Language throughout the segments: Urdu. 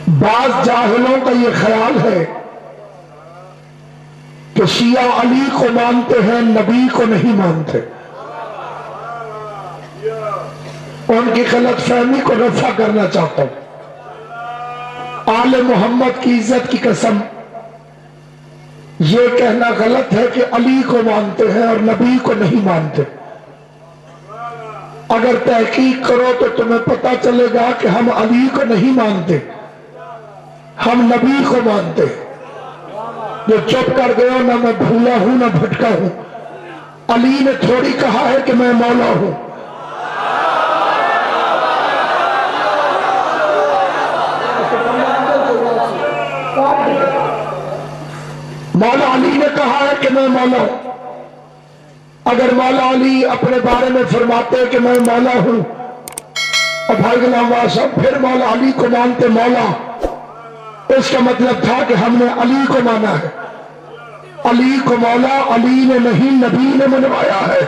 بعض جاہلوں کا یہ خیال ہے کہ شیعہ علی کو مانتے ہیں، نبی کو نہیں مانتے۔ ان کی غلط فہمی کو رفع کرنا چاہتا ہوں۔ آل محمد کی عزت کی قسم یہ کہنا غلط ہے کہ علی کو مانتے ہیں اور نبی کو نہیں مانتے۔ اگر تحقیق کرو تو تمہیں پتا چلے گا کہ ہم علی کو نہیں مانتے، ہم نبی کو مانتے۔ جو چپ کر گئے نہ میں بھولا ہوں نہ بھٹکا ہوں۔ علی نے تھوڑی کہا ہے کہ میں مولا ہوں۔ مولا علی نے کہا ہے کہ میں مولا ہوں۔ اگر مولا علی اپنے بارے میں فرماتے کہ میں مولا ہوں اور بھائی غلام صاحب پھر مولا علی کو مانتے مولا، اس کا مطلب تھا کہ ہم نے علی کو مانا ہے۔ علی کو مولا علی نے نہیں، نبی نے منوایا ہے۔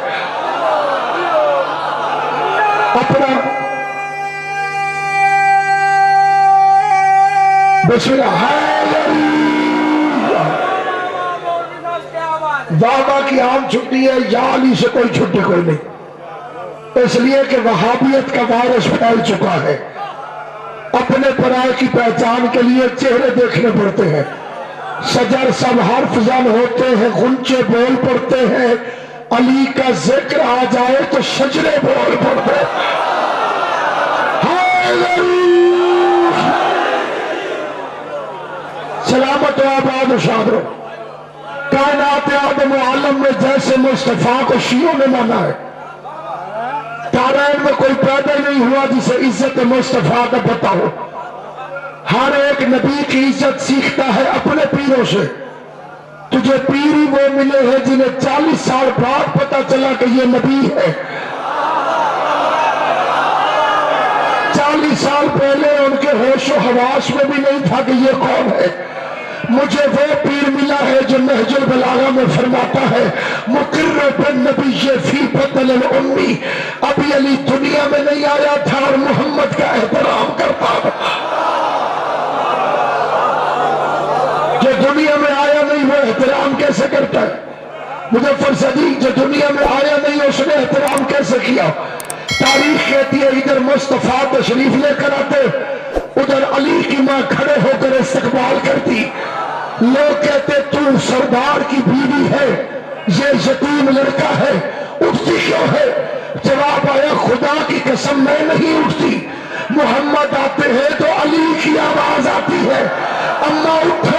اپنا بسم اللہ بابا کی عام چھٹی ہے، یا علی سے کوئی چھٹی کوئی نہیں، اس لیے کہ وہابیت کا وائرس پھیل چکا ہے۔ اپنے پرائے کی پہچان کے لیے چہرے دیکھنے پڑتے ہیں۔ شجر سب حرف زن ہوتے ہیں، غنچے بول پڑتے ہیں، علی کا ذکر آ جائے تو شجرے بول پڑتے ہیں۔ سلامت و آباد و شاد رہو۔ کائنات آدم و عالم میں جیسے مصطفیٰ کو شیعوں نے مانا ہے، تارین میں کوئی پیدا نہیں ہوا جسے عزت مصطفیٰ کا پتہ ہو۔ ہر ایک نبی کی عزت سیکھتا ہے اپنے پیروں سے۔ تجھے پیری وہ ملے ہیں جنہیں 40 سال بعد پتا چلا کہ یہ نبی ہے۔ 40 سال پہلے ان کے ہوش و حواس میں بھی نہیں تھا کہ یہ کون ہے۔ مجھے وہ پیر ملا ہے جو نہج البلاغہ میں فرماتا ہے مقر بالنبی فی بدل الامی، ابھی علی دنیا میں نہیں آیا تھا اور محمد کا احترام کرتا تھا۔ جو دنیا میں آیا نہیں وہ احترام کیسے کرتا ہے؟ مظفر صدیق جو دنیا میں آیا نہیں اس نے احترام کیسے کیا؟ تاریخ کہتی ہے ادھر مصطفیٰ تشریف لے کر آتے، ادھر علی کی ماں کھڑے ہو کر استقبال کرتی۔ لوگ کہتے تو سردار کی بیوی ہے، یہ یتیم لڑکا ہے، اٹھتی کیوں ہے؟ جواب آیا خدا کی قسم میں نہیں اٹھتی، محمد آتے ہیں تو علی کی آواز آتی ہے، اما اٹھو